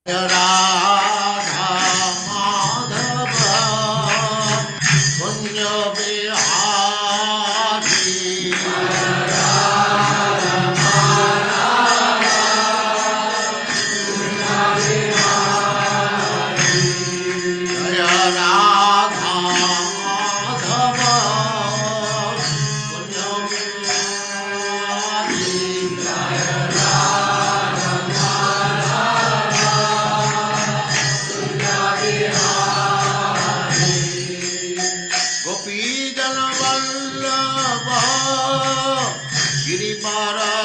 राधा माधव कुंज बिहारी जय राधा माधव कुंज बिहारी गोपी जन वल्लभ गिरिवरधारी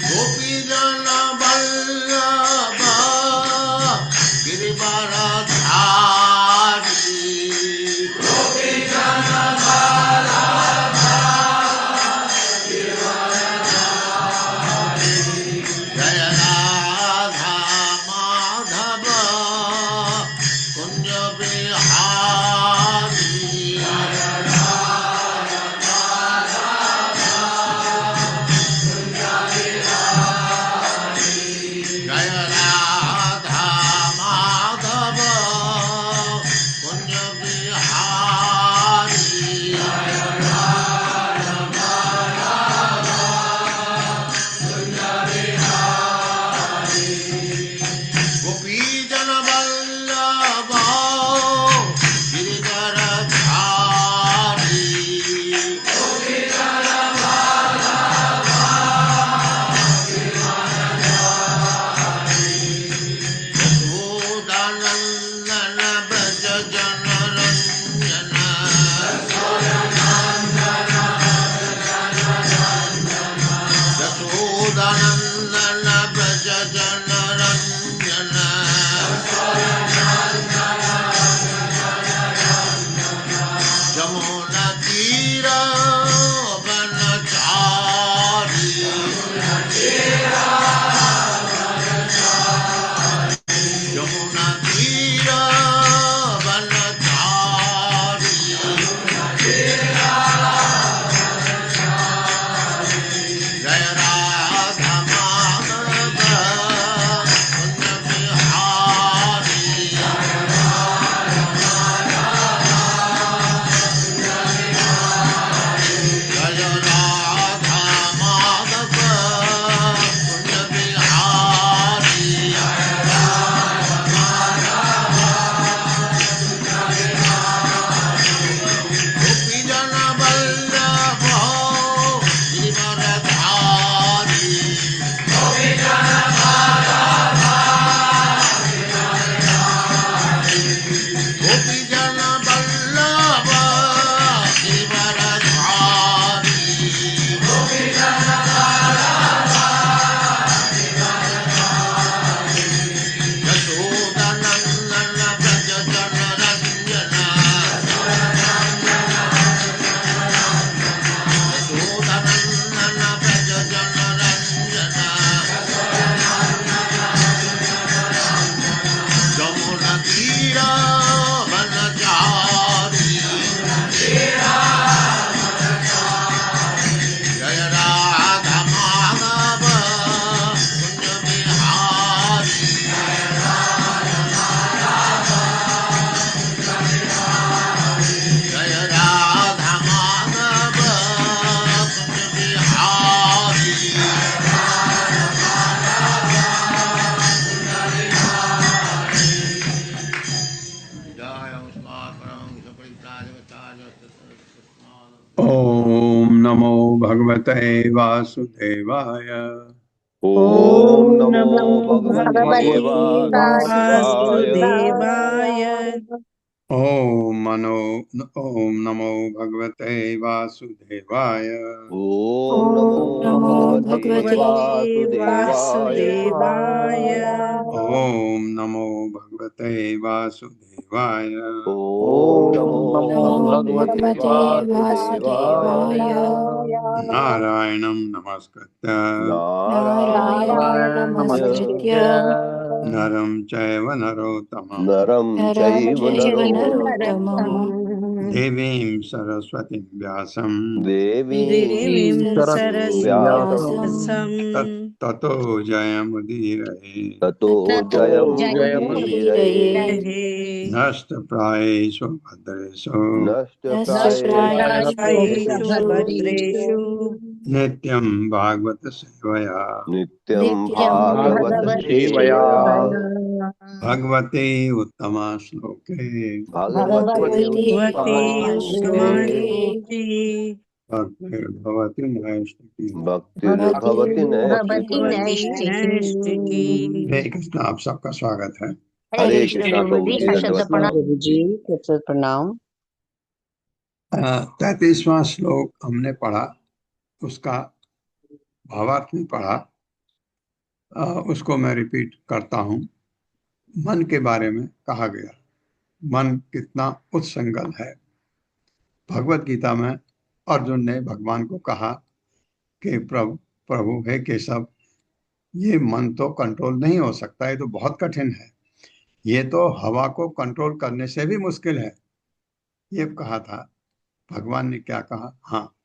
गोपी जन वल्लभ गिरिवरधारी जय राधा माधव कुंज बिहारी जय राधा माधव कुंज बिहारी गोपी जन वल्लभ गिरिवरधारी यशोदानंदन ब्रज जन रंजन यशोदानंदन ब्रज जन रंजन जमुना तीर वनचारी यमुना तीर वनचारी जय राधा माधव कुंज बिहारी जय राधा माधव कुंज बिहारी गोपी जन वल्लभ गिरिवरधारी गोपी जन वल्लभ गिरिवरधारी यशोदानंदन ब्रज जन रंजन यशोदानंदन ब्रज जन रंजन जमुना तीर वनचारी जय राधा माधव कुंज बिहारी जय राधा माधव कुंज बिहारी जय ओम नमो भगवते वासुदेवाय। ओम नमो भगवते भगवते वासुदेवाय। वासुदेवाय। ओम नमो भगवते वासुदेवाय। ओम नमो नमो भगवते भगवते वासुदेवाय। वासुदेवाय। ओम नमो भगवते वासुदेवाय। ओम नमो भगवते भगवते वासुदेवाय। वासुदेवाय। नारायणं नमस्कृत्य नारायणं नारायणं नमस्कृत्य नमस्कृत्य नरं चैव नरोत्तमं नरं नरं चैव चैव नरोत्तमम् नरोत्तमं देवीं सरस्वतीं व्यासं देवीं देवीं सरस्वतीं सरस्वतीं ततो जयमुदीरये ततो जयमुदीरये नष्टप्रायेषु भद्रेषु नष्टप्रायेषु नष्टप्रायेषु भद्रेषु नित्यं भागवत सेवया नित्यं भागवत सेवया भगवते उत्तमा श्लोके भगवते भगवती उत्तमा श्लोके भक्तिर्भवति नैष्ठिकी। भक्तिर्भवति नैष्ठिकी। नैष्ठिकी। हरे कृष्ण, आप सबका स्वागत है। हरे कृष्णा प्रभु जी, दंडवत प्रणाम। प्रभु जी प्रणाम। 33वां श्लोक हमने पढ़ा, उसका भावार्थ नहीं पढ़ा, उसको मैं रिपीट करता हूँ। मन के बारे में कहा गया, मन कितना उत्संगल है। भगवत गीता में अर्जुन ने भगवान को कहा कि प्रभु है केशव, ये मन तो कंट्रोल नहीं हो सकता, ये तो बहुत कठिन है, ये तो हवा को कंट्रोल करने से भी मुश्किल है, ये कहा था। भगवान ने क्या कहा? हाँ,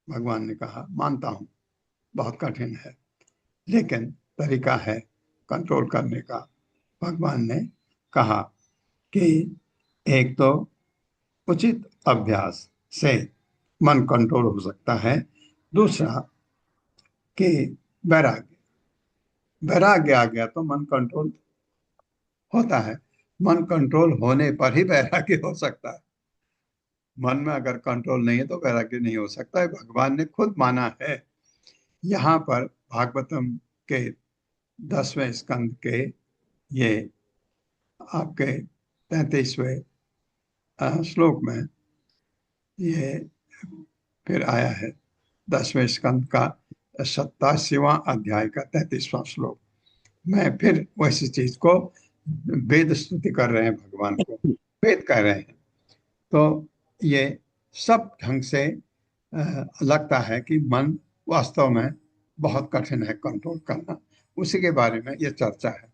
भगवान ने कहा मानता हूँ बहुत कठिन है, लेकिन तरीका है कंट्रोल करने का। भगवान ने कहा कि एक तो उचित अभ्यास से मन कंट्रोल हो सकता है, दूसरा कि वैराग्य आ गया तो मन कंट्रोल होता है। मन कंट्रोल होने पर ही वैराग्य हो सकता है। मन में अगर कंट्रोल नहीं है तो वैराग्य नहीं हो सकता है। भगवान ने खुद माना है। यहाँ पर भागवतम के 10वें स्कंद के ये आपके 33वें श्लोक में ये फिर आया है। 10वें स्कंद का 87वां अध्याय का 33वां श्लोक में फिर वैसी चीज को वेद स्तुति कर रहे हैं, भगवान को वेद कह रहे हैं। तो ये सब ढंग से लगता है कि मन वास्तव में बहुत कठिन है कंट्रोल करना। उसी के बारे में ये चर्चा है।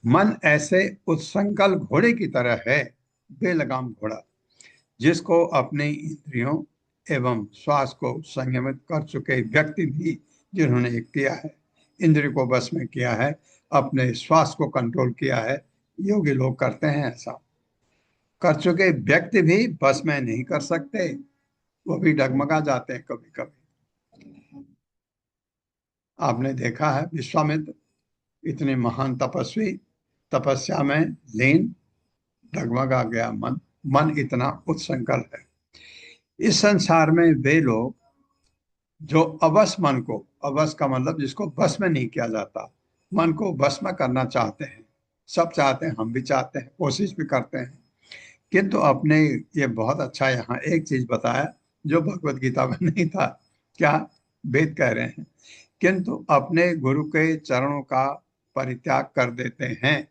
मन ऐसे उत्संगल घोड़े की तरह है, बेलगाम घोड़ा, जिसको अपने इंद्रियों एवं श्वास को संयमित कर चुके व्यक्ति भी, जिन्होंने किया है, इंद्रिय को बस में किया है, अपने श्वास को कंट्रोल किया है, योगी लोग करते हैं। ऐसा कर चुके व्यक्ति भी बस में नहीं कर सकते, वो भी डगमगा जाते हैं कभी कभी। आपने देखा है विश्वामित्र इतने महान तपस्वी, तपस्या में लीन, डगमगा गया मन। मन इतना उत्संकल है। इस संसार में वे लोग जो अवश मन को, अवश का मतलब जिसको बस में नहीं किया जाता, मन को बस में करना चाहते हैं। सब चाहते हैं, हम भी चाहते हैं, कोशिश भी करते हैं, किंतु अपने ये बहुत अच्छा यहाँ एक चीज बताया जो भगवत गीता में नहीं था। क्या वेद कह रहे हैं? किंतु अपने गुरु के चरणों का परित्याग कर देते हैं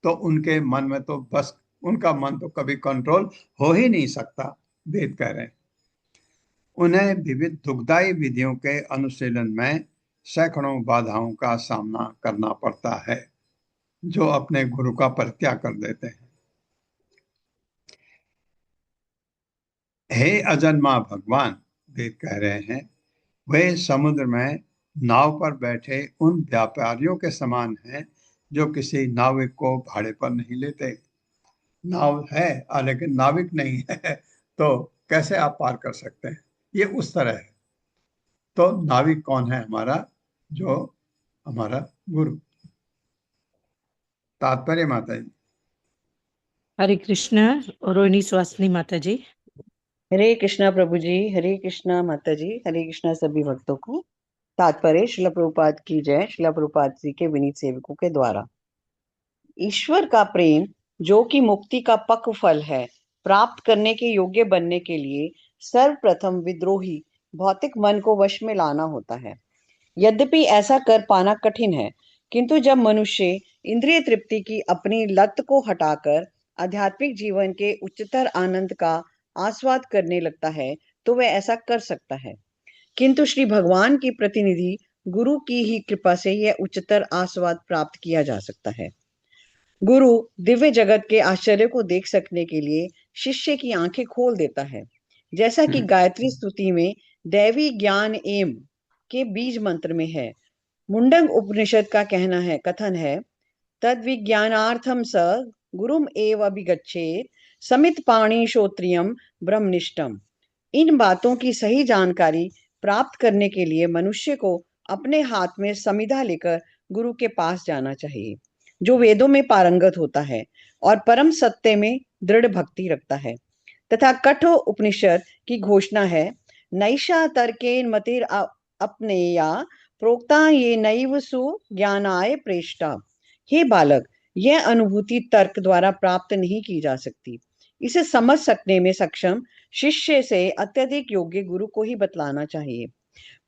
तो उनके मन में तो बस, उनका मन तो कभी कंट्रोल हो ही नहीं सकता। वेद कह रहे हैं उन्हें विविध दुखदायी विधियों के अनुशीलन में सैकड़ों बाधाओं का सामना करना पड़ता है, जो अपने गुरु का परित्याग कर देते हैं। हे अजन्मा भगवान, वेद कह रहे हैं, वे समुद्र में नाव पर बैठे उन व्यापारियों के समान हैं जो किसी नाविक को भाड़े पर नहीं लेते। नाव है लेकिन नाविक नहीं है, तो कैसे आप पार कर सकते हैं? ये उस तरह है। तो नाविक कौन है? हमारा जो हमारा गुरु। तात्पर्य माता जी। हरे कृष्ण। रोहिणी सुहासिनी माता जी। हरे कृष्णा प्रभु जी, हरे कृष्णा माता जी, हरे कृष्णा सभी भक्तों को। तात्पर्य श्रील प्रभुपाद की जय। श्रील प्रभुपाद जी के विनीत सेवकों के द्वारा। ईश्वर का प्रेम जो कि मुक्ति का पक्व फल है, प्राप्त करने के योग्य बनने के लिए सर्वप्रथम विद्रोही भौतिक मन को वश में लाना होता है। यद्यपि ऐसा कर पाना कठिन है, किंतु जब मनुष्य इंद्रिय तृप्ति की अपनी लत को हटाकर आध्यात्मिक जीवन के उच्चतर आनंद का आस्वाद करने लगता है तो वह ऐसा कर सकता है। किंतु श्री भगवान की प्रतिनिधि गुरु की ही कृपा से यह उच्चतर आस्वाद प्राप्त किया जा सकता है। गुरु दिव्य जगत के आश्चर्य को देख सकने के लिए शिष्य की आंखें खोल देता है। जैसा कि गायत्री स्तुति में दैवी ज्ञान एम के बीज मंत्र में है। मुंडक उपनिषद का कथन है, तद विज्ञानार्थम स गुरुम एव अभिगच्छेत समित पाणी श्रोत्रियम ब्रह्मनिष्ठम। इन बातों की सही जानकारी प्राप्त करने के लिए मनुष्य को अपने हाथ में समिधा लेकर गुरु के पास जाना चाहिए, जो वेदों में पारंगत होता है और परम सत्य में दृढ़ भक्ति रखता है। तथा कठो उपनिषद की घोषणा है, नैषा तर्केन मतिर अपनेया प्रोक्ता ये नैव सु ज्ञानाय प्रेष्टा। हे बालक, यह अनुभूति तर्क द्वारा प्राप्त नहीं की जा सकती। इसे समझ सकने में सक्षम शिष्य से अत्यधिक योग्य गुरु को ही बतलाना चाहिए।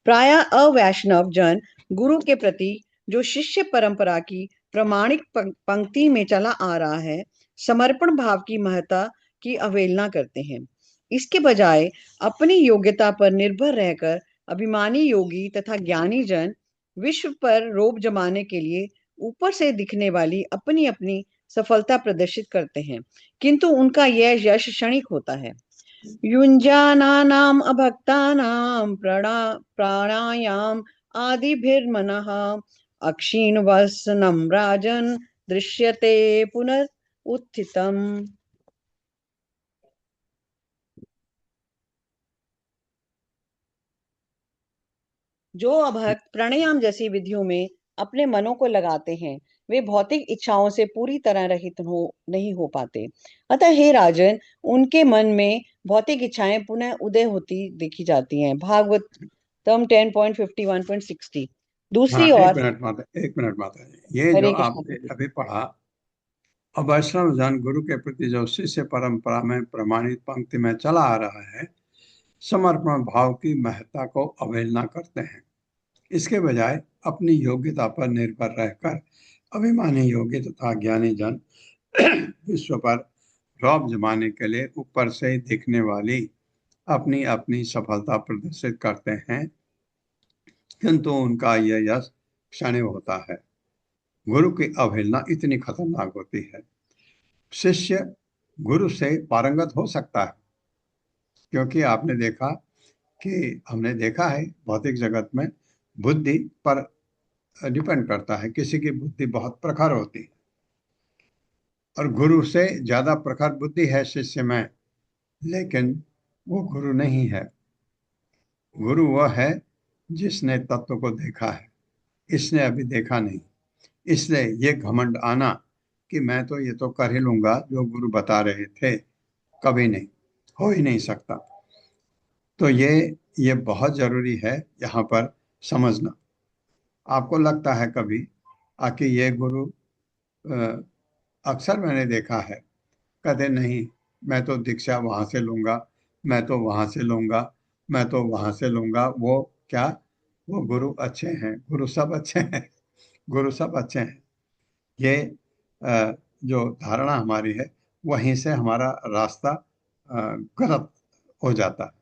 प्रायः अवैष्णव जन गुरु के प्रति जो शिष्य परंपरा की प्रमाणिक पंक्ति में चला आ रहा है, समर्पण भाव की महत्ता की अवहेलना करते हैं। इसके बजाय अपनी योग्यता पर निर्भर रहकर अभिमानी योगी तथा ज्ञानी जन विश्व पर रोब जमाने के लिए ऊपर से दिखने वाली अपनी अपनी सफलता प्रदर्शित करते हैं, किंतु उनका यह यश क्षणिक होता है। युञ्जानानाम् अभक्तानां प्राणायाम आदिभिर्मनः अक्षीणवसनं राजन् दृश्यते पुनरुत्थितम्। जो अभक्त प्राणायाम जैसी विधियों में अपने मनों को लगाते हैं, वे भौतिक इच्छाओं से पूरी तरह रहित नहीं हो पाते। अतः हे राजन, उनके मन में भौतिक इच्छाएं पुनः उदय होती देखी जाती हैं। भागवतम 10.51.60। दूसरी ओर एक मिनट माता जी, ये जो हरे कृष्ण आपने अभी पढ़ा, अवैष्णव जन गुरु के प्रति जो शिष्य परंपरा में प्रमाणित पंक्ति में चला आ रहा है, समर्पण भाव की महत्ता को अवहेलना करते हैं। इसके बजाय अपनी योग्यता पर निर्भर रहकर अभिमानी योगी तथा ज्ञानी जन विश्व पर रौब जमाने के लिए ऊपर से दिखने वाली अपनी अपनी सफलता प्रदर्शित करते हैं, किंतु उनका यह यश क्षणिक होता है। गुरु की अवहेलना इतनी खतरनाक होती है। शिष्य गुरु से पारंगत हो सकता है, क्योंकि हमने देखा है भौतिक जगत में बुद्धि पर डिपेंड करता है। किसी की बुद्धि बहुत प्रखर होती है और गुरु से ज्यादा प्रखर बुद्धि है शिष्य में, लेकिन वो गुरु नहीं है। गुरु वह है जिसने तत्व को देखा है, इसने अभी देखा नहीं। इसलिए ये घमंड आना कि मैं तो ये तो कर ही लूंगा जो गुरु बता रहे थे, कभी नहीं, हो ही नहीं सकता। तो ये बहुत जरूरी है यहाँ पर समझना। आपको लगता है कभी कि ये गुरु, अक्सर मैंने देखा है, कहते नहीं मैं तो दीक्षा वहां से लूंगा, मैं तो वहां से लूंगा, मैं तो वहां से लूंगा। वो क्या, वो गुरु अच्छे हैं, गुरु सब अच्छे हैं, गुरु सब अच्छे हैं। ये जो धारणा हमारी है, वहीं से हमारा रास्ता गलत हो जाता है।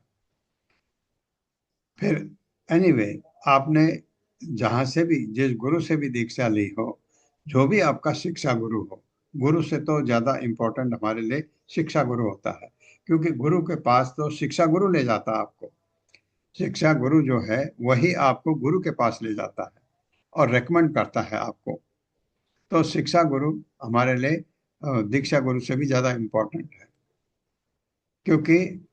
फिर एनीवे, आपने जहां से भी जिस गुरु से भी दीक्षा ली हो, जो भी आपका शिक्षा गुरु हो, गुरु से तो ज्यादा इम्पोर्टेंट हमारे लिए शिक्षा गुरु होता है, क्योंकि गुरु के पास तो शिक्षा गुरु ले जाता है आपको। शिक्षा गुरु जो है वही आपको गुरु के पास ले जाता है और रेकमेंड करता है आपको। तो शिक्षा गुरु हमारे लिए दीक्षा गुरु से भी ज्यादा इम्पोर्टेंट है, क्योंकि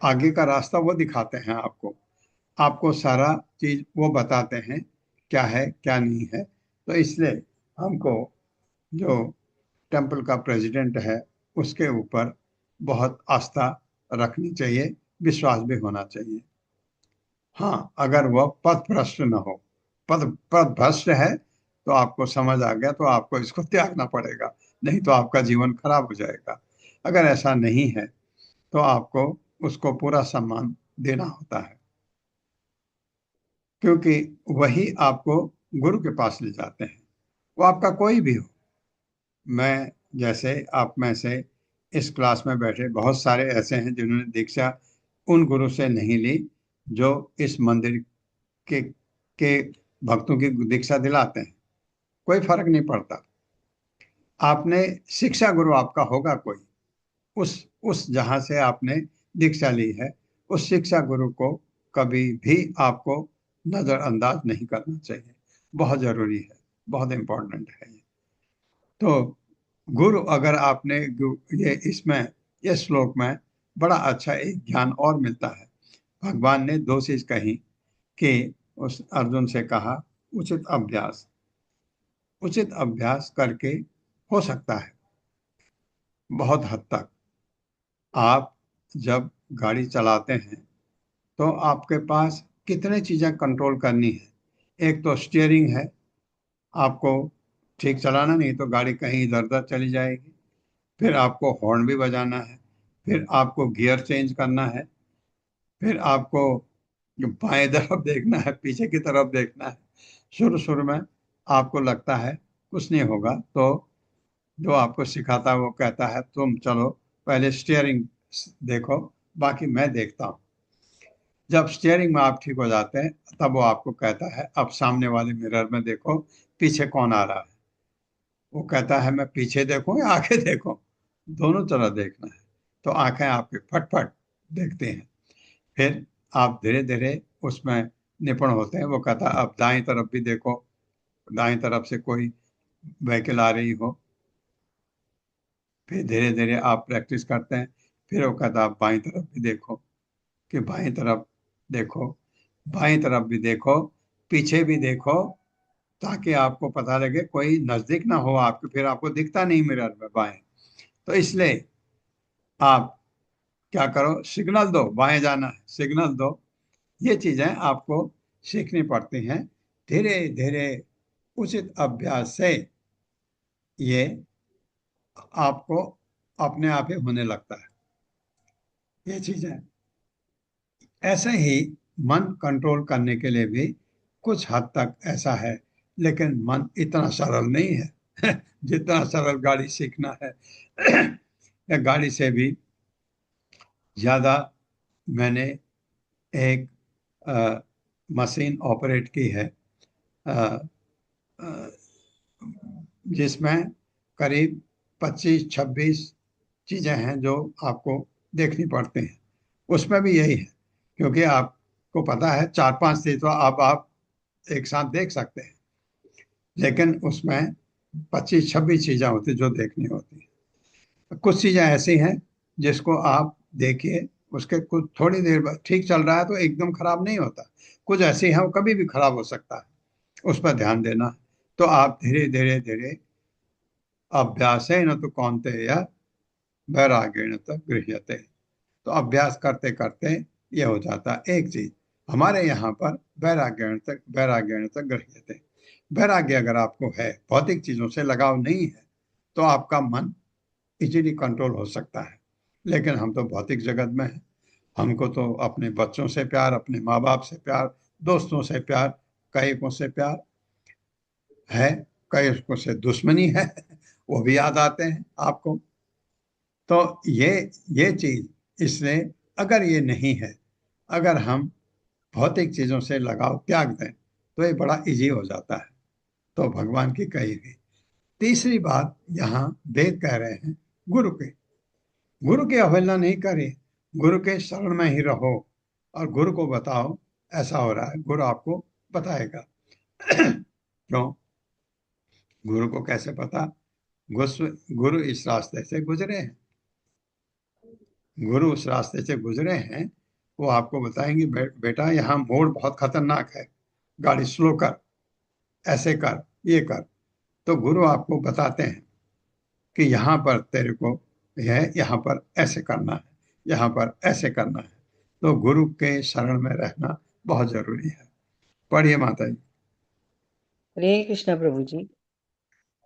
आगे का रास्ता वो दिखाते हैं आपको, आपको सारा चीज वो बताते हैं क्या है क्या नहीं है। तो इसलिए हमको जो टेंपल का प्रेसिडेंट है उसके ऊपर बहुत आस्था रखनी चाहिए, विश्वास भी होना चाहिए। हाँ, अगर वह पथ भ्रष्ट न हो, पथ भ्रष्ट है तो आपको समझ आ गया, तो आपको इसको त्यागना पड़ेगा, नहीं तो आपका जीवन खराब हो जाएगा। अगर ऐसा नहीं है तो आपको उसको पूरा सम्मान देना होता है, क्योंकि वही आपको गुरु के पास ले जाते हैं। वो आपका कोई भी हो। मैं जैसे आप में से इस क्लास में बैठे बहुत सारे ऐसे हैं जिन्होंने दीक्षा उन गुरु से नहीं ली जो इस मंदिर के भक्तों की दीक्षा दिलाते हैं। कोई फर्क नहीं पड़ता। आपने शिक्षा गुरु आपका होगा कोई, उस जहां से आपने दीक्षा ली है, उस शिक्षा गुरु को कभी भी आपको नजरअंदाज नहीं करना चाहिए। बहुत जरूरी है, बहुत इंपॉर्टेंट है ये। तो गुरु अगर आपने ये इसमें, ये श्लोक में बड़ा अच्छा एक ज्ञान और मिलता है। भगवान ने दो चीज कही कि उस अर्जुन से कहा उचित अभ्यास, उचित अभ्यास करके हो सकता है बहुत हद तक। आप जब गाड़ी चलाते हैं तो आपके पास कितने चीजें कंट्रोल करनी है। एक तो स्टीयरिंग है, आपको ठीक चलाना, नहीं तो गाड़ी कहीं इधर उधर चली जाएगी। फिर आपको हॉर्न भी बजाना है, फिर आपको गियर चेंज करना है, फिर आपको बाएं तरफ देखना है, पीछे की तरफ देखना है। शुरू शुरू में आपको लगता है कुछ नहीं होगा, तो जो आपको सिखाता है वो कहता है तुम चलो पहले स्टीयरिंग देखो, बाकी मैं देखता हूँ। जब स्टीयरिंग में आप ठीक हो जाते हैं तब वो आपको कहता है अब सामने वाले मिरर में देखो पीछे कौन आ रहा है। वो कहता है मैं पीछे देखूं या आगे देखूं, दोनों तरह देखना है। तो आंखें आपके फट फट देखते हैं। फिर आप धीरे धीरे उसमें निपुण होते हैं। वो कहता है अब दाएं तरफ भी देखो, दाएं तरफ से कोई व्हीकल आ रही हो। फिर धीरे धीरे आप प्रैक्टिस करते हैं। फिर वो कहता है आप बाएं तरफ भी देखो, कि बाएं तरफ देखो, बाएं तरफ भी देखो, पीछे भी देखो, ताकि आपको पता लगे कोई नजदीक ना हो आपके, फिर आपको दिखता नहीं मिरर में बाएं। तो इसलिए आप क्या करो, सिग्नल दो बाएं जाना है, सिग्नल दो। ये चीजें आपको सीखनी पड़ती हैं धीरे धीरे, उचित अभ्यास से ये आपको अपने आप ही होने लगता है ये चीजें। ऐसे ही मन कंट्रोल करने के लिए भी कुछ हद तक ऐसा है, लेकिन मन इतना सरल नहीं है जितना सरल गाड़ी सीखना है या गाड़ी से भी ज्यादा। मैंने एक मशीन ऑपरेट की है, अ, अ, जिसमें करीब 25-26 चीजें हैं जो आपको देखनी पड़ती हैं। उसमें भी यही है, क्योंकि आपको पता है 4-5 चीज तो आप एक साथ देख सकते हैं, लेकिन उसमें 25-26 चीजें होती जो देखनी होती है। कुछ चीजें ऐसी हैं जिसको आप देखिए, उसके कुछ थोड़ी देर बाद ठीक चल रहा है तो एकदम खराब नहीं होता। कुछ ऐसी हैं वो कभी भी खराब हो सकता है, उस पर ध्यान देना है। तो आप धीरे धीरे धीरे अभ्यासेन तो कौन्तेय वैराग्येण तो गृह्यते। तो अभ्यास करते करते ये हो जाता है। एक चीज हमारे यहाँ पर वैराग्येण तक गृह्यते। वैराग्य अगर आपको है, भौतिक चीजों से लगाव नहीं है, तो आपका मन इजीली कंट्रोल हो सकता है। लेकिन हम तो भौतिक जगत में हैं, हमको तो अपने बच्चों से प्यार, अपने माँ बाप से प्यार, दोस्तों से प्यार, कई को से प्यार है, कई को से दुश्मनी है वो भी याद आते हैं आपको। तो ये चीज, इसलिए अगर ये नहीं है, अगर हम भौतिक चीजों से लगाव त्याग दें तो ये बड़ा इजी हो जाता है। तो भगवान की कही हुई तीसरी बात यहाँ वेद कह रहे हैं, गुरु की अवहेलना नहीं करें, गुरु के शरण में ही रहो और गुरु को बताओ ऐसा हो रहा है, गुरु आपको बताएगा क्यों? गुरु को कैसे पता? गुरु इस रास्ते से गुजरे हैं, गुरु उस रास्ते से गुजरे हैं, वो आपको बताएंगे बेटा यहाँ मोड़ बहुत खतरनाक है, गाड़ी स्लो कर, ऐसे कर, ये कर। तो गुरु आपको बताते हैं कि यहाँ पर तेरे को है, यहाँ पर ऐसे करना है, यहाँ पर ऐसे करना है। तो गुरु के शरण में रहना बहुत जरूरी है। पढ़िए माता जी। हरे कृष्णा प्रभु जी।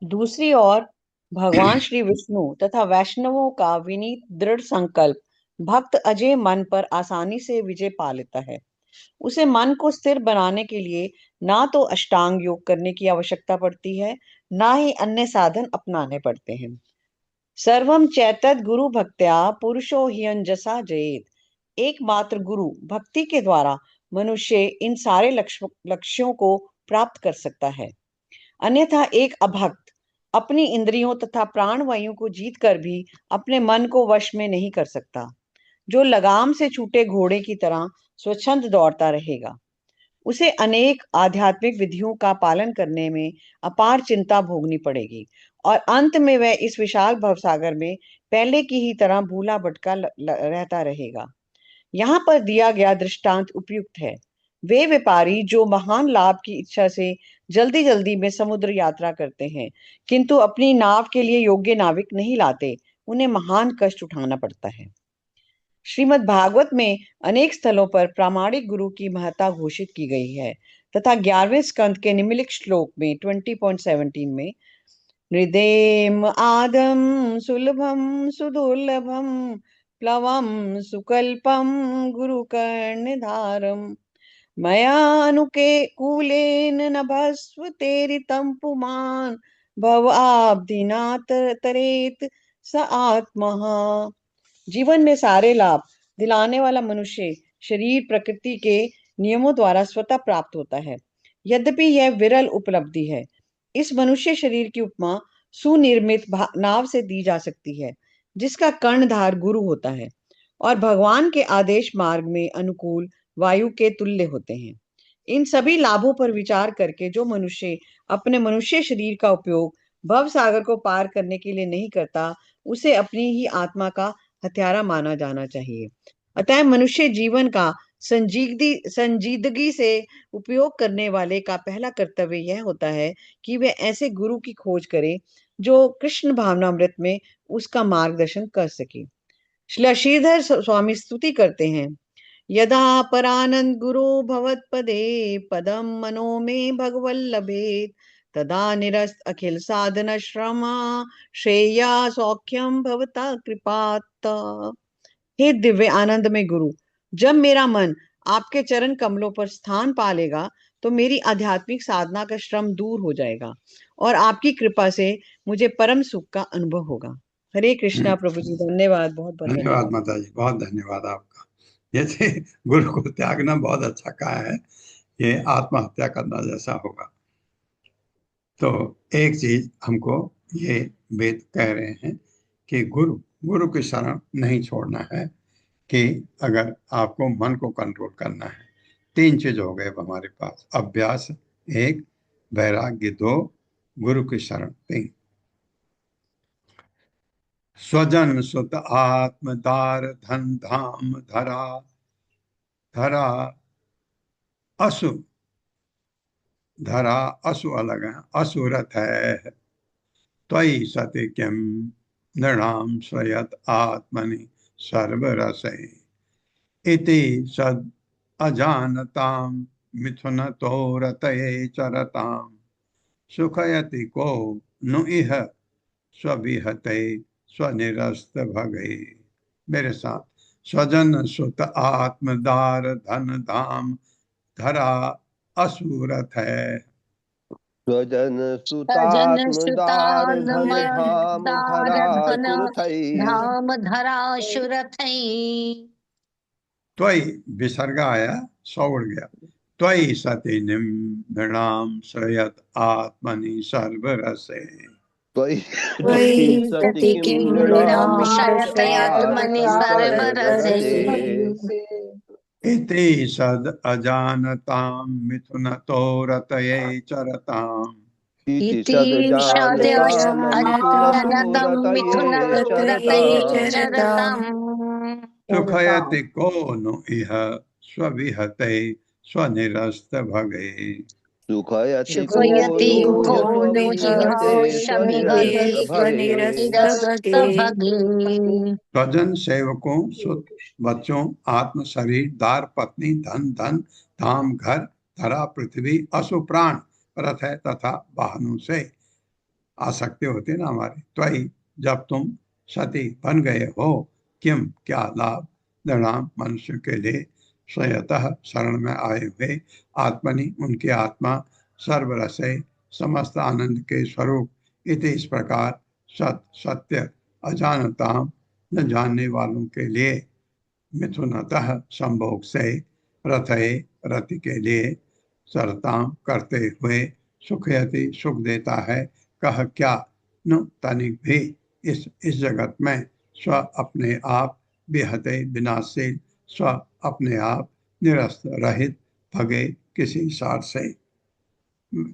दूसरी ओर भगवान श्री विष्णु तथा वैष्णवों का विनीत दृढ़ संकल्प भक्त अजय मन पर आसानी से विजय पा लेता है। उसे मन को स्थिर बनाने के लिए ना तो अष्टांग योग करने की आवश्यकता पड़ती है, ना ही अन्य साधन अपनाने पड़ते हैं। सर्वम चैतद गुरु भक्त्या पुरुषो ह्यंजसा जयेत। एकमात्र गुरु भक्ति के द्वारा मनुष्य इन सारे लक्ष्यों को प्राप्त कर सकता है। अन्यथा एक अभक्त अपनी इंद्रियों तथा प्राण वायु को जीत कर भी अपने मन को वश में नहीं कर सकता। जो लगाम से छूटे घोड़े की तरह स्वच्छंद दौड़ता रहेगा, उसे अनेक आध्यात्मिक विधियों का पालन करने में अपार चिंता भोगनी पड़ेगी और अंत में वह इस विशाल भवसागर में पहले की ही तरह भूला भटका रहता रहेगा। यहाँ पर दिया गया दृष्टांत उपयुक्त है। वे व्यापारी जो महान लाभ की इच्छा से जल्दी जल्दी में समुद्र यात्रा करते हैं, किंतु अपनी नाव के लिए योग्य नाविक नहीं लाते, उन्हें महान कष्ट उठाना पड़ता है। श्रीमद् भागवत में अनेक स्थलों पर प्रामाणिक गुरु की महत्ता घोषित की गई है तथा 11वें स्कंद के निम्नलिखित श्लोक में 20.17 में हृदयम आदम सुलभम सुदुर्लभम प्लवम सुकल्पम गुरु कर्णधारम मयानुके कूलेन नभस्व तेरितं पुमान् भवाब्धिनाथ तरेत स आत्मः। जीवन में सारे लाभ दिलाने वाला मनुष्य शरीर प्रकृति के नियमों द्वारा स्वतः प्राप्त होता है। यद्यपि यह विरल उपलब्धि है। इस मनुष्य शरीर की उपमा सुनिर्मित नाव से दी जा सकती है, जिसका कर्णधार गुरु होता है और भगवान के आदेश मार्ग में अनुकूल वायु के तुल्य होते हैं। इन सभी लाभों पर विचार करके जो मनुष्य अपने मनुष्य शरीर का उपयोग भव सागर को पार करने के लिए नहीं करता, उसे अपनी ही आत्मा का हत्यारा माना जाना चाहिए। अतः मनुष्य जीवन का संजीदगी से उपयोग करने वाले का पहला कर्तव्य यह होता है कि वह ऐसे गुरु की खोज करे जो कृष्ण भावनामृत में उसका मार्गदर्शन कर सके। श्री श्रीधर स्वामी स्तुति करते हैं, यदा परानंद गुरु भवत्पदे पदम मनो में भगवल्लभेत तदा निरस्त अखिल साधन श्रमा श्रेया सौख्यम भवता कृपात। हे दिव्य आनंद में गुरु, जब मेरा मन आपके चरण कमलों पर स्थान पा लेगा तो मेरी आध्यात्मिक साधना का श्रम दूर हो जाएगा और आपकी कृपा से मुझे परम सुख का अनुभव होगा। हरे कृष्णा प्रभु जी, धन्यवाद, बहुत बहुत धन्यवाद माता जी, बहुत धन्यवाद आपका। जैसे गुरु को त्यागना बहुत अच्छा कहा है, ये आत्महत्या करना जैसा होगा। तो एक चीज हमको ये वेद कह रहे हैं कि गुरु की शरण नहीं छोड़ना है, कि अगर आपको मन को कंट्रोल करना है। 3 चीज हो गए हमारे पास, अभ्यास 1, वैराग्य 2, गुरु की शरण 3। स्वजन सुत आत्मदार धन धाम धरा असु अलग है, असुरथ है। त्वयि सति किम नृणाम स्वयत आत्मनि सर्वरसे इति सद अजानताम मिथुन तो रतये चरताम सुखयति को नु इह स्वविहते स्वनिरस्त भगे। मेरे साथ, स्वजन सुत आत्मदार धन धाम धरा असुरथ है। स्वजन सुतात्मदार धन धाम धरा धाम धरा सुरथई। त्वयि विसर्ग आया, सौ उड़ गया। त्वयि सति निम्नाम श्रयत आत्मनि सर्वरसे। त्वयि सति किं नृणाम श्रयते आत्मनि सर्वरसे। इति सद अजानताम मिथुनतो रतये चरताम इति सद अजानतं मिथुनतो रतये चरताम्। सुखयति को नु इह स्वविहते स्वनिरस्त भगे। सुखयति को नु इह स्वनिरस्त भगे। स्वजन सेवकों, सुत बच्चों, आत्म शरीर, दार पत्नी, धन धाम घर धरा पृथ्वी, असु प्राण रथ है तथा वाहनों से आसक्ति होती है ना हमारी। त्वयि, जब तुम सती बन गए हो, किम क्या लाभ, नृणाम मनुष्य के लिए, स्वयतः शरण में आए हुए, आत्मनि उनकी आत्मा, सर्वरसे समस्त आनंद के स्वरूप, इति इस प्रकार, सत सत्य, अजानताम न जानने वालों के लिए, मिथुनतः संभोग से, रथे रति के लिए, सरताम करते हुए, सुखयति सुख देता है, कह क्या नु तनिक भी इस जगत में स्व अपने आप बेहद विनाशील, स्व अपने आप निरस्त रहित भगे किसी सार से।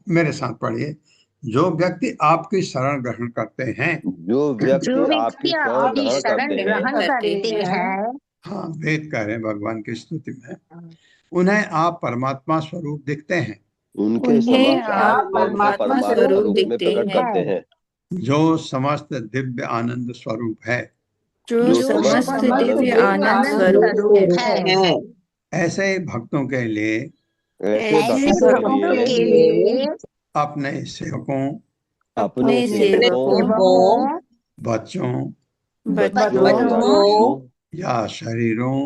मेरे साथ पढ़िए। जो व्यक्ति आपकी शरण ग्रहण करते हैं, जो व्यक्ति आपकी शरण ग्रहण करते हैं, हैं, हाँ वेद कह रहे हैं भगवान की स्तुति में, उन्हें आप परमात्मा स्वरूप दिखते हैं। उनके समक्ष आप परमात्मा स्वरूप में प्रकट करते हैं, जो समस्त दिव्य आनंद स्वरूप है। जो समस्त दिव्य आनंद स्वरूप है। ऐसे भक्तों के लिए ऐसे ऐसे भक्तों के लिए अपने सेवकों, अपने सेवकों, बच्चों बच्चों या शरीरों,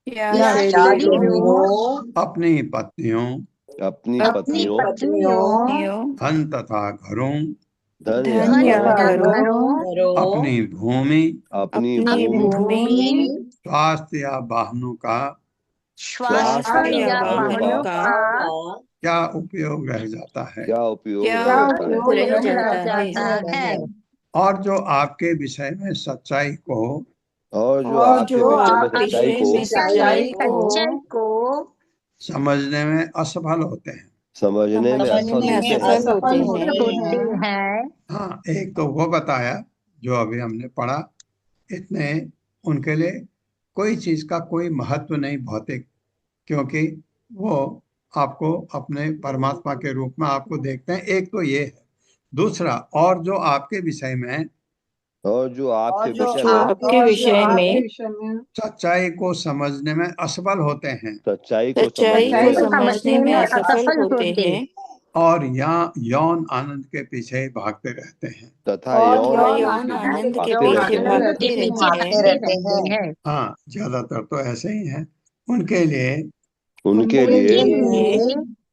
या शरीरों, अपनी पत्नियों, अपनी अपनी पत्नियों, पत्नियों, धन तथा घरों, धन धन या या घरों, घरों, अपनी भूमि, अपनी अपनी भूमि, भूमि, स्वास्थ्य या वाहनों का स्वास्थ्य या वाहनों का क्या उपयोग रह जाता है। क्या उपयोग क्या रह जाता है। उपयोग रह जाता है। और जो आपके विषय में सच्चाई को और जो जो आपके विषय में सच्चाई सच्चाई को समझने में असफल होते हैं। समझने में असफल होते हैं। हाँ, एक तो वो बताया जो अभी हमने पढ़ा, इतने उनके लिए कोई चीज का कोई महत्व नहीं भौतिक, क्योंकि वो आपको अपने परमात्मा के रूप में आपको देखते हैं। एक तो ये है। दूसरा, और जो आपके विषय में और जो आपके विषय में सच्चाई को समझने में असफल होते हैं, सच्चाई को समझने में असफल होते हैं, और यौन आनंद के पीछे भागते रहते हैं। तथा यौन आनंद के पीछे पीछे भागते रहते हैं। हाँ, ज्यादातर तो ऐसे ही हैं। उनके लिए उनके लिए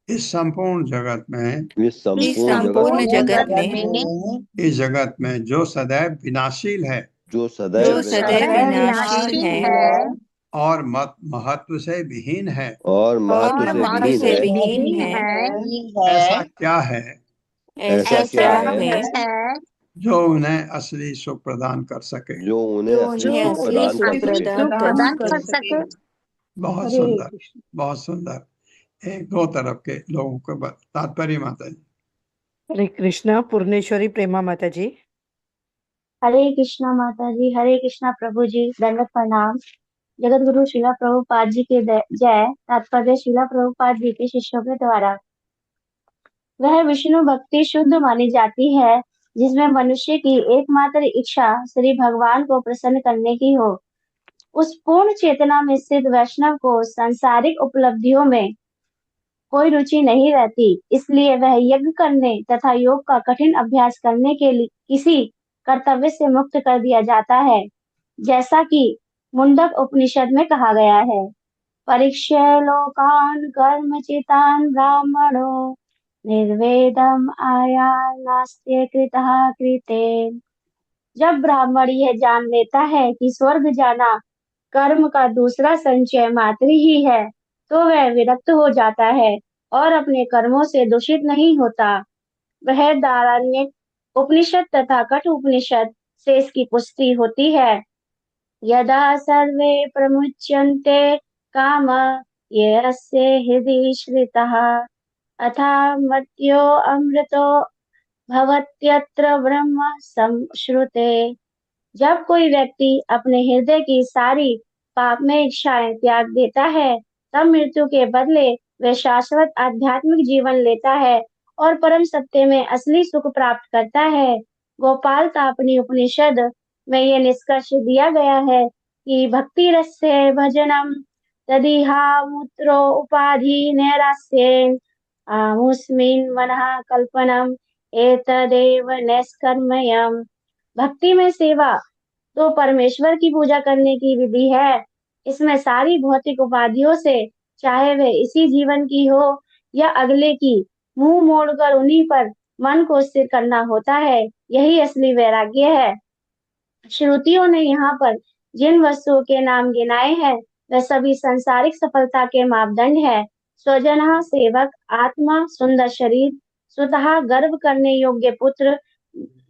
इस संपूर्ण जगत में, इस संपूर्ण जगत में, इस जगत में जो सदैव विनाशील है जो सदैव विनाशील है और महत्व से विहीन है, और महत्व से विहीन है, ऐसा क्या है ऐसा क्या है जो उन्हें असली सुख प्रदान कर सके। जो उन्हें असली सुख प्रदान कर सके। बहुत सुंदर, बहुत सुंदर। एक दो तरफ के लोगों को तात्पर्य माता जी। हरे कृष्णा पूर्णेश्वरी प्रेमा माता जी। हरे कृष्णा माता जी, हरे कृष्णा प्रभु जी, दंडवत प्रणाम। जगत गुरु शिला प्रभुपाद जी के जय। तात्पर्य शिला प्रभुपाद जी के शिष्यों के द्वारा। वह विष्णु भक्ति शुद्ध मानी जाती है जिसमें मनुष्य की एकमात्र इच्छा श्री भगवान को प्रसन्न करने की हो। उस पूर्ण चेतना में स्थित वैष्णव को सांसारिक उपलब्धियों में कोई रुचि नहीं रहती, इसलिए वह यज्ञ करने तथा योग का कठिन अभ्यास करने के लिए किसी कर्तव्य से मुक्त कर दिया जाता है, जैसा कि मुंडक उपनिषद में कहा गया है। परीक्ष्य लोकान कर्मचितान ब्राह्मणो निर्वेदम आया नास्त्य कृतः कृते। जब ब्राह्मण यह जान लेता है कि स्वर्ग जाना कर्म का दूसरा संचय मात्र ही है, तो वह विरक्त हो जाता है और अपने कर्मों से दूषित नहीं होता। वह दाराण्यक उपनिषद तथा कठ उपनिषद से इसकी पुष्टि होती है। यदा सर्वे प्रमुच्यन्ते काम यस्य हृदि श्रितः अथा मर्त्यो अमृतो भवत्यत्र ब्रह्म संश्रुते। जब कोई व्यक्ति अपने हृदय की सारी पापमय इच्छाएं त्याग देता है, तब मृत्यु के बदले वह शाश्वत आध्यात्मिक जीवन लेता है और परम सत्य में असली सुख प्राप्त करता है। गोपाल तापनी उपनिषद में यह निष्कर्ष दिया गया है कि भक्ति रस्य भजनम तदिहा मूत्रो उपाधि नैरास्येन आमुस्मिन् मनः कल्पनम एतदेव नैष्कर्म्यम्। भक्ति में सेवा तो परमेश्वर की पूजा करने की विधि है। इसमें सारी भौतिक उपाधियों से, चाहे वह इसी जीवन की हो या अगले की, मुंह मोड़कर उन्हीं पर मन को स्थिर करना होता है। यही असली वैराग्य है। श्रुतियों ने यहाँ पर जिन वस्तुओं के नाम गिनाए हैं, वह सभी सांसारिक सफलता के मापदंड है। स्वजन, सेवक, आत्मा, सुंदर शरीर, स्वतः गर्व करने योग्य पुत्र,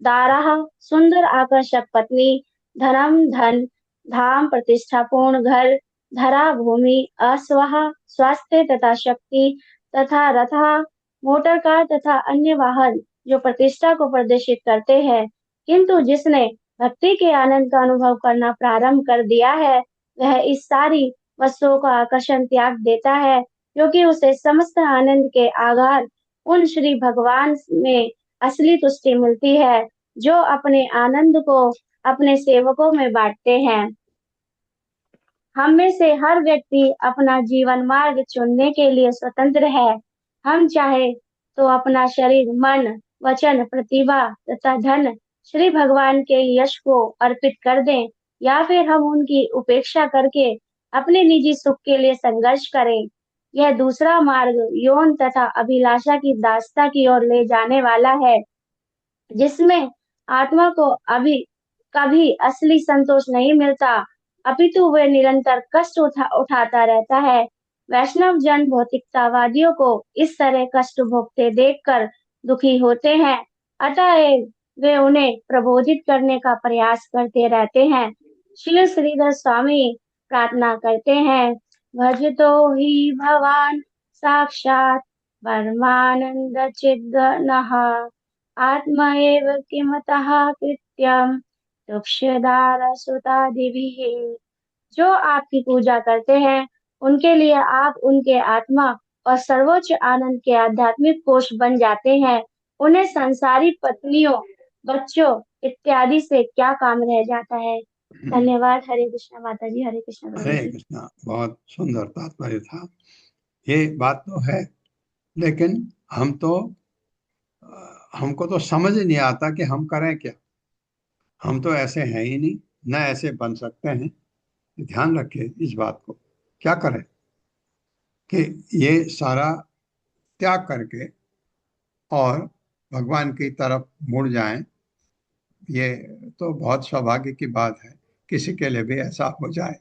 दाराह सुंदर आकर्षक पत्नी, धनम धन, धाम प्रतिष्ठापूर्ण घर, धरा भूमि, अस्वाह स्वास्थ्य तथा शक्ति तथा रथा मोटर कार तथा अन्य वाहन जो प्रतिष्ठा को प्रदर्शित करते हैं। किंतु जिसने भक्ति के आनंद का अनुभव करना प्रारंभ कर दिया है, वह इस सारी वस्तुओं का आकर्षण त्याग देता है, क्योंकि उसे समस्त आनंद के आधार उन श्री भगवान में असली तुष्टि मिलती है, जो अपने आनंद को अपने सेवकों में बांटते हैं। हम में से हर व्यक्ति अपना जीवन मार्ग चुनने के लिए स्वतंत्र है। हम चाहे तो अपना शरीर, मन, वचन, प्रतिभा तथा धन श्री भगवान के यश को अर्पित कर दें, या फिर हम उनकी उपेक्षा करके अपने निजी सुख के लिए संघर्ष करें। यह दूसरा मार्ग यौन तथा अभिलाषा की दासता की ओर ले जाने वाला है, जिसमें आत्मा को अभी कभी असली संतोष नहीं मिलता, अपितु वे निरंतर कष्ट उठाता रहता है। वैष्णव जन भौतिकतावादियों को इस तरह कष्ट भोगते देखकर दुखी होते हैं, अतएव वे उन्हें प्रबोधित करने का प्रयास करते रहते हैं। श्री श्रीधर स्वामी प्रार्थना करते हैं, भजतो ही भवान साक्षात परमानंद चिद्घनः आत्मा एव किमतः कृत्यम तुक्षदार सुतादिभिः। जो आपकी पूजा करते हैं, उनके लिए आप उनके आत्मा और सर्वोच्च आनंद के आध्यात्मिक कोष बन जाते हैं। उन्हें संसारी पत्नियों, बच्चों इत्यादि से क्या काम रह जाता है। धन्यवाद। हरे कृष्णा माता जी, हरे कृष्णा प्रभु हरे जी। कृष्णा। बहुत सुंदर तात्पर्य था। ये बात तो है, लेकिन हमको तो समझ ही नहीं आता कि हम करें क्या। हम तो ऐसे हैं ही नहीं, न ऐसे बन सकते हैं। ध्यान रखिए इस बात को। क्या करें कि ये सारा त्याग करके और भगवान की तरफ मुड़ जाएं। ये तो बहुत सौभाग्य की बात है, किसी के लिए भी ऐसा हो जाए।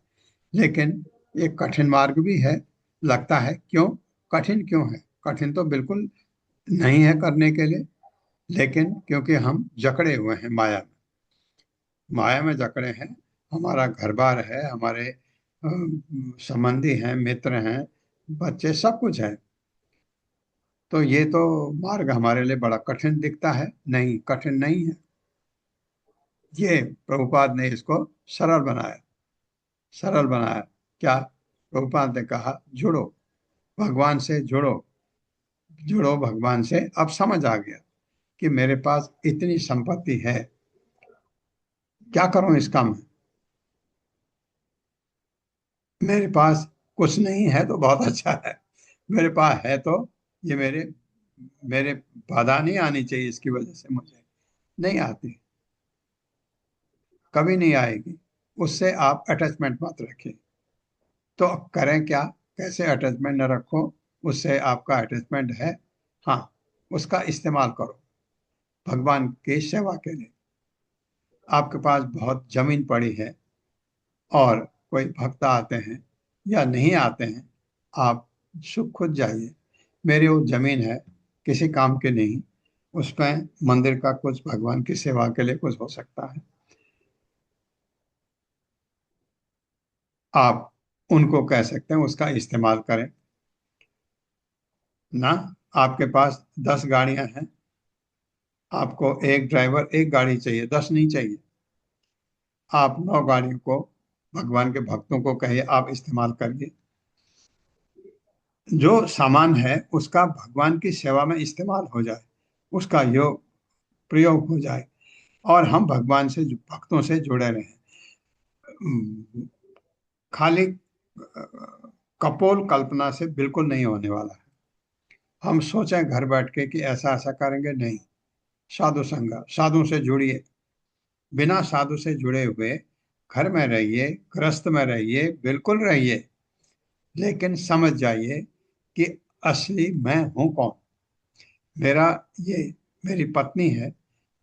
लेकिन एक कठिन मार्ग भी है, लगता है। क्यों कठिन? क्यों है कठिन? तो बिल्कुल नहीं है करने के लिए, लेकिन क्योंकि हम जकड़े हुए हैं माया में। माया में जकड़े हैं। हमारा घर बार है, हमारे संबंधी हैं, मित्र हैं, बच्चे, सब कुछ है। तो ये तो मार्ग हमारे लिए बड़ा कठिन दिखता है। नहीं, कठिन नहीं है। ये प्रभुपाद ने इसको सरल बनाया। सरल बनाया क्या? प्रभुपाद ने कहा, जुड़ो भगवान से, जुड़ो जुड़ो भगवान से। अब समझ आ गया कि मेरे पास इतनी संपत्ति है, क्या करूं इसका मैं? मेरे पास कुछ नहीं है तो बहुत अच्छा है, मेरे पास है तो ये मेरे मेरे बाधा नहीं आनी चाहिए इसकी वजह से। मुझे नहीं आती, कभी नहीं आएगी। उससे आप अटैचमेंट मत रखिए। तो अब करें क्या? कैसे अटैचमेंट न रखो? उससे आपका अटैचमेंट है, हाँ, उसका इस्तेमाल करो भगवान की सेवा के लिए। आपके पास बहुत जमीन पड़ी है और कोई भक्त आते हैं या नहीं आते हैं, आप सुख खुद जाइए। मेरी वो जमीन है, किसी काम की नहीं, उसमें मंदिर का कुछ, भगवान की सेवा के लिए कुछ हो सकता है। आप उनको कह सकते हैं उसका इस्तेमाल करें ना। आपके पास 10 गाड़ियां हैं, आपको एक ड्राइवर, एक गाड़ी चाहिए, 10 नहीं चाहिए। आप 9 गाड़ियों को भगवान के भक्तों को कहिए आप इस्तेमाल करिए। जो सामान है उसका भगवान की सेवा में इस्तेमाल हो जाए, उसका योग प्रयोग हो जाए, और हम भगवान से, भक्तों से जुड़े रहें। खाली कपोल कल्पना से बिल्कुल नहीं होने वाला है। हम सोचें घर बैठ के कि ऐसा ऐसा करेंगे, नहीं। साधु संग, साधु से जुड़िए। बिना साधु से जुड़े हुए घर में रहिए, गृहस्थ में रहिए, बिल्कुल रहिए, लेकिन समझ जाइए कि असली मैं हूं कौन। मेरा ये मेरी पत्नी है,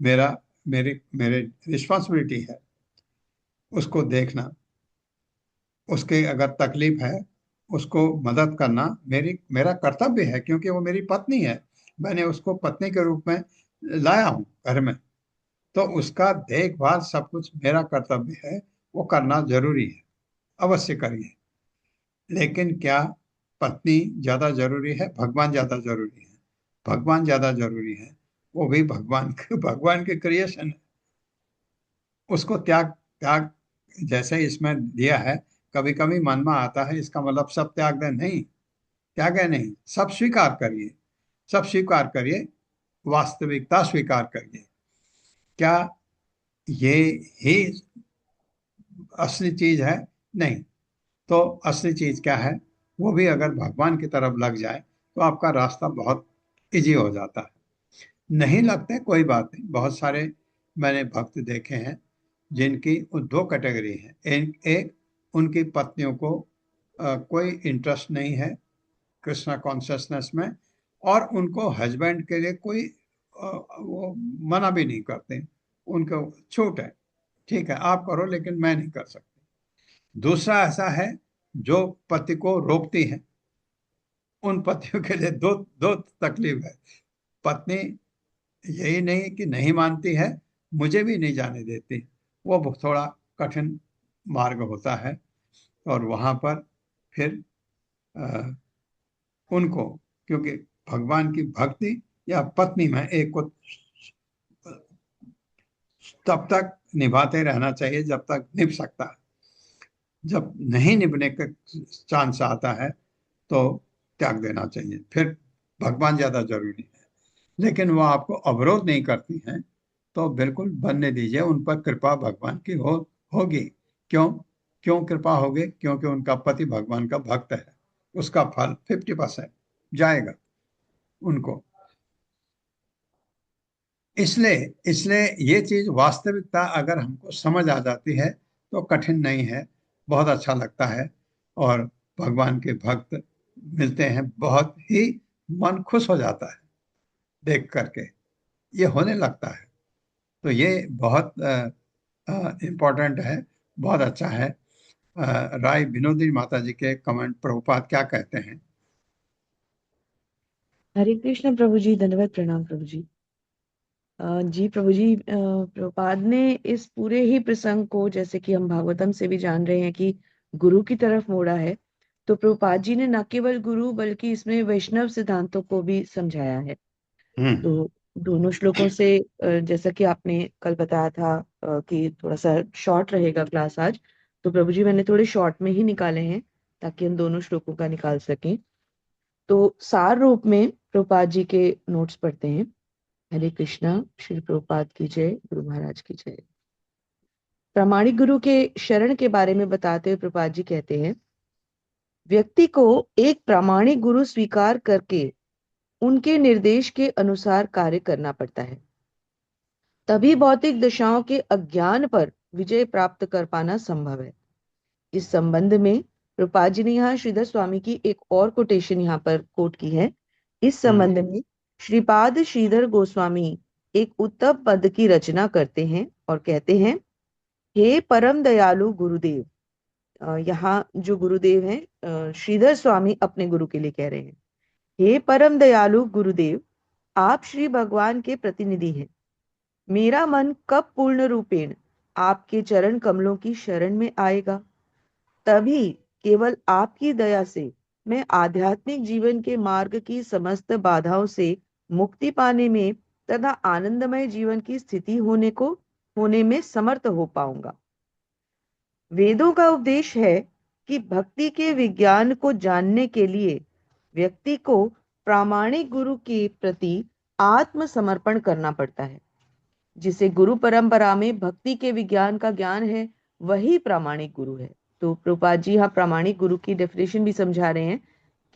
मेरा मेरी मेरे रिस्पॉन्सिबिलिटी है उसको देखना, उसके अगर तकलीफ है उसको मदद करना मेरा कर्तव्य है, क्योंकि वो मेरी पत्नी है। मैंने उसको पत्नी के रूप में लाया हूं घर में। तो उसका देखभाल सब कुछ मेरा कर्तव्य है, वो करना जरूरी है, अवश्य करिए। लेकिन क्या पत्नी ज्यादा जरूरी है, भगवान ज्यादा जरूरी है? भगवान ज्यादा जरूरी है, वो भी भगवान के क्रिएशन है। उसको त्याग त्याग जैसे इसमें दिया है, कभी कभी मन में आता है इसका मतलब सब त्याग दे, नहीं, त्याग है नहीं, सब स्वीकार करिए, सब स्वीकार करिए, वास्तविकता स्वीकार करिए। क्या ये ही असली चीज है? नहीं। तो असली चीज क्या है? वो भी अगर भगवान की तरफ लग जाए तो आपका रास्ता बहुत इजी हो जाता है। नहीं लगते कोई बात नहीं, बहुत सारे मैंने भक्त देखे हैं जिनकी दो कैटेगरी है। एक उनकी पत्नियों को कोई इंटरेस्ट नहीं है कृष्णा कॉन्शियसनेस में, और उनको हस्बैंड के लिए कोई वो मना भी नहीं करते, उनको छूट है, ठीक है आप करो लेकिन मैं नहीं कर सकती। दूसरा ऐसा है जो पति को रोकती है। उन पतियों के लिए दो दो तकलीफ है। पत्नी यही नहीं कि नहीं मानती है, मुझे भी नहीं जाने देती, वो थोड़ा कठिन मार्ग होता है। और वहां पर फिर अ, उनको, क्योंकि भगवान की भक्ति या पत्नी में एक को तब तक निभाते रहना चाहिए जब तक निभ सकता है। जब नहीं निभने का चांस आता है तो त्याग देना चाहिए, फिर भगवान ज्यादा जरूरी है। लेकिन वो आपको अवरोध नहीं करती हैं तो बिल्कुल बनने दीजिए, उन पर कृपा भगवान की होगी। क्यों? क्यों कृपा होगी? क्योंकि उनका पति भगवान का भक्त है, उसका फल 50% जाएगा उनको। इसलिए इसलिए ये चीज वास्तविकता अगर हमको समझ आ जाती है तो कठिन नहीं है, बहुत अच्छा लगता है। और भगवान के भक्त मिलते हैं, बहुत ही मन खुश हो जाता है देख करके, ये होने लगता है। तो ये बहुत इम्पोर्टेंट है, बहुत अच्छा है। राय विनोदी माता जी के कमेंट प्रभुपाद क्या कहते हैं? हरे कृष्ण प्रभु जी, दंडवत प्रणाम प्रभु जी। जी प्रभु जी, प्रभुपाद ने इस पूरे ही प्रसंग को, जैसे कि हम भागवतम से भी जान रहे हैं कि गुरु की तरफ मोड़ा है, तो प्रभुपाद जी ने न केवल गुरु बल्कि इसमें वैष्णव सिद्धांतों को भी समझाया है। हम्म। तो दोनों श्लोकों से जैसा कि आपने कल बताया था कि थोड़ा सा शॉर्ट रहेगा क्लास आज, तो प्रभु जी मैंने थोड़े शॉर्ट में ही निकाले हैं ताकि हम दोनों श्लोकों का निकाल सकें। तो सार रूप में प्रभुपाद जी के नोट्स पढ़ते हैं। हरे कृष्णा, श्री प्रभुपाद की जय, गुरु महाराज की जय। प्रामाणिक गुरु के शरण के बारे में बताते हुए प्रभुपाद जी कहते हैं, व्यक्ति को एक प्रामाणिक गुरु स्वीकार करके उनके निर्देश के अनुसार कार्य करना पड़ता है, तभी भौतिक दशाओं के अज्ञान पर विजय प्राप्त कर पाना संभव है। इस संबंध में प्रभुपाद जी ने यहाँ श्रीधर स्वामी की एक और कोटेशन यहाँ पर कोट की है। इस संबंध में श्रीपाद श्रीधर गोस्वामी एक उत्तम पद की रचना करते हैं और कहते हैं, हे परम दयालु गुरुदेव। यहाँ जो गुरुदेव हैं श्रीधर स्वामी अपने गुरु के लिए कह रहे हैं, हे परम दयालु गुरुदेव, आप श्री भगवान के प्रतिनिधि हैं। मेरा मन कब पूर्ण रूपेण आपके चरण कमलों की शरण में आएगा, तभी केवल आपकी दया से मैं आध्यात्मिक जीवन के मार्ग की समस्त बाधाओं से मुक्ति पाने में तथा आनंदमय जीवन की स्थिति होने में समर्थ हो पाऊंगा। वेदों का उपदेश है कि भक्ति के विज्ञान को जानने के लिए व्यक्ति को प्रामाणिक गुरु के प्रति आत्मसमर्पण करना पड़ता है। जिसे गुरु परंपरा में भक्ति के विज्ञान का ज्ञान है, वही प्रामाणिक गुरु है। तो प्रभुपाद जी यहाँ प्रामाणिक गुरु की डेफिनेशन भी समझा रहे हैं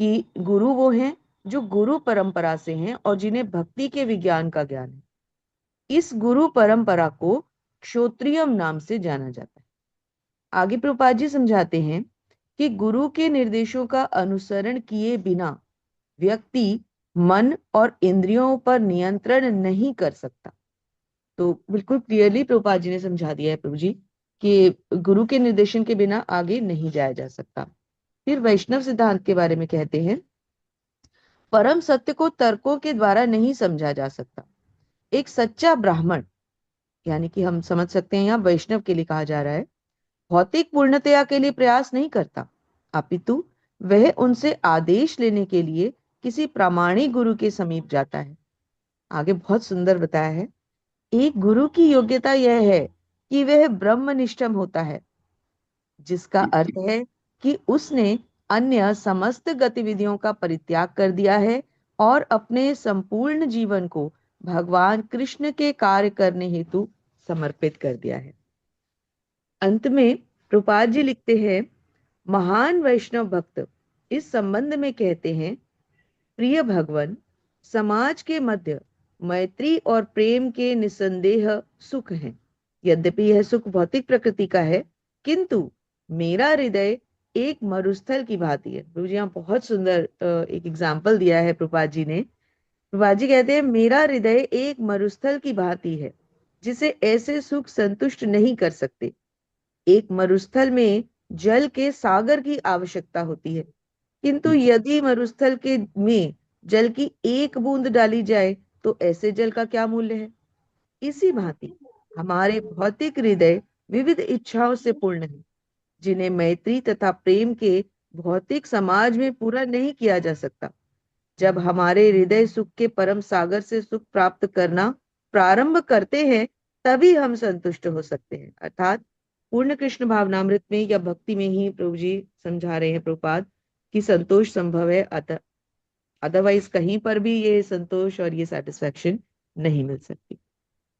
कि गुरु वो हैं जो गुरु परंपरा से हैं और जिन्हें भक्ति के विज्ञान का ज्ञान है। इस गुरु परंपरा को क्षोत्रियम नाम से जाना जाता है। आगे प्रभुपाद जी समझाते हैं कि गुरु के निर्देशों का अनुसरण किए बिना व्यक्ति मन और इंद्रियों पर नियंत्रण नहीं कर सकता। तो बिल्कुल क्लियरली प्रभुपाद जी ने समझा दिया है प्रभु जी कि गुरु के निर्देशन के बिना आगे नहीं जाया जा सकता। फिर वैष्णव सिद्धांत के बारे में कहते हैं, परम सत्य को तर्कों के द्वारा नहीं समझा जा सकता। एक सच्चा ब्राह्मण यानी कि हम समझ सकते हैं यहाँ वैष्णव के लिए कहा जा रहा है, भौतिक पूर्णतया के लिए प्रयास नहीं करता, अपितु वह उनसे आदेश लेने के लिए किसी प्रामाणिक गुरु के समीप जाता है। आगे बहुत सुंदर बताया है, एक गुरु की योग्यता यह है कि वह ब्रह्मनिष्ठम होता है, जिसका अर्थ है कि उसने अन्य समस्त गतिविधियों का परित्याग कर दिया है और अपने संपूर्ण जीवन को भगवान कृष्ण के कार्य करने हेतु समर्पित कर दिया है। अंत में प्रभुपाद जी लिखते हैं, महान वैष्णव भक्त इस संबंध में कहते हैं, प्रिय भगवान, समाज के मध्य मैत्री और प्रेम के निसंदेह सुख हैं। यद्यपि यह सुख भौतिक प्रकृति का है, किंतु मेरा हृदय एक मरुस्थल की भांति है। प्रभु जी यहाँ बहुत सुंदर एक एग्जाम्पल दिया है प्रभुपाद जी ने। प्रभुपाद जी कहते हैं, मेरा हृदय एक मरुस्थल की भांति है, जिसे ऐसे सुख संतुष्ट नहीं कर सकते। एक मरुस्थल में जल के सागर की आवश्यकता होती है, किंतु यदि मरुस्थल के में जल की एक बूंद डाली जाए तो ऐसे जल का क्या मूल्य है। इसी भांति हमारे भौतिक हृदय विविध इच्छाओं से पूर्ण है, जिन्हें मैत्री तथा प्रेम के भौतिक समाज में पूरा नहीं किया जा सकता। जब हमारे हृदय सुख के परम सागर से सुख प्राप्त करना प्रारंभ करते हैं, तभी हम संतुष्ट हो सकते हैं। अर्थात पूर्ण कृष्ण भावनामृत में या भक्ति में ही प्रभु जी समझा रहे हैं प्रभुपाद कि संतोष संभव है, अदरवाइज कहीं पर भी ये संतोष और ये सेटिस्फैक्शन नहीं मिल सकती।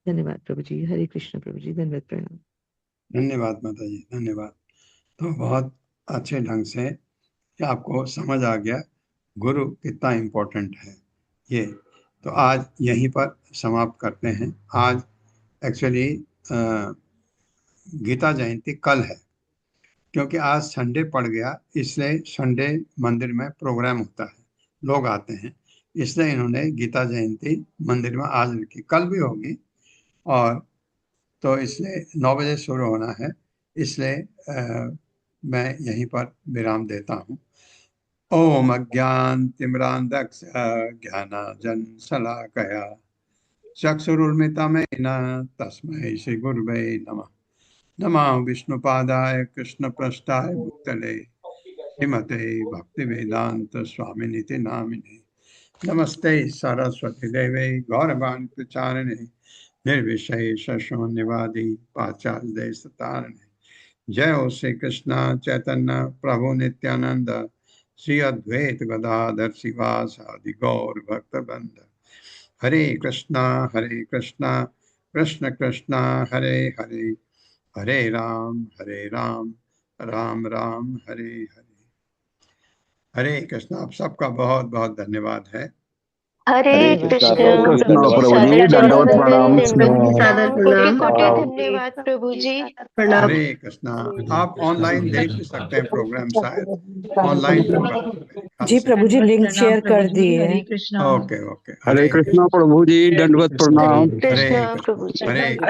धन्यवाद प्रभु जी। हरे कृष्ण प्रभु जी, धन्यवाद, प्रणाम। धन्यवाद माता जी, धन्यवाद। तो बहुत अच्छे ढंग से आपको समझ आ गया गुरु कितना इम्पोर्टेंट है ये। तो आज यहीं पर समाप्त करते हैं। आज एक्चुअली गीता जयंती कल है, क्योंकि आज संडे पड़ गया, इसलिए संडे मंदिर में प्रोग्राम होता है, लोग आते हैं, इसलिए इन्होंने गीता जयंती मंदिर में आज रखी। कल भी होगी, और तो इसलिए 9 बजे शुरू होना है, इसलिए मैं यहीं पर विराम देता हूँ। ओम अज्ञानतिमिरान्धस्य ज्ञानाञ्जनशलाकया चक्षुरुन्मिलितं तस्मै श्रीगुरुवे नमः। नमः विष्णुपादाय कृष्णप्रेष्ठाय भूतले श्रीमते भक्तिवेदांत स्वामिनिति नामिने। नमस्ते सरस्वती देवे गौरवाणी प्रचारिणे निर्विशेष शून्यवादी पाश्चात्य देश तारिणे। जय हो श्री कृष्ण चैतन्य प्रभु नित्यानंद श्री अद्वैत गदाधर शिवासादि गौर भक्तवृंद। हरे कृष्णा कृष्ण कृष्णा हरे हरे, हरे राम राम राम हरे हरे। हरे कृष्ण। आप सबका बहुत बहुत धन्यवाद है। हरे कृष्ण कृष्ण प्रभु जी, प्रभु जी, सादर दंडवत प्रणाम। प्रणाम। सादर प्रणाम। कोटि धन्यवाद प्रभु जी। प्रणाम। हरे कृष्णा। आप ऑनलाइन देख भी सकते हैं प्रोग्राम, शायद ऑनलाइन होगा मेरे ख्याल जी से। प्रभु जी, लिंक शेयर कर दिए हरे हैं। कृष्णा। Okay okay. हरे कृष्ण प्रभु जी, दंडवत प्रणाम। हरे कृष्ण हरे प्रभु जी। हरे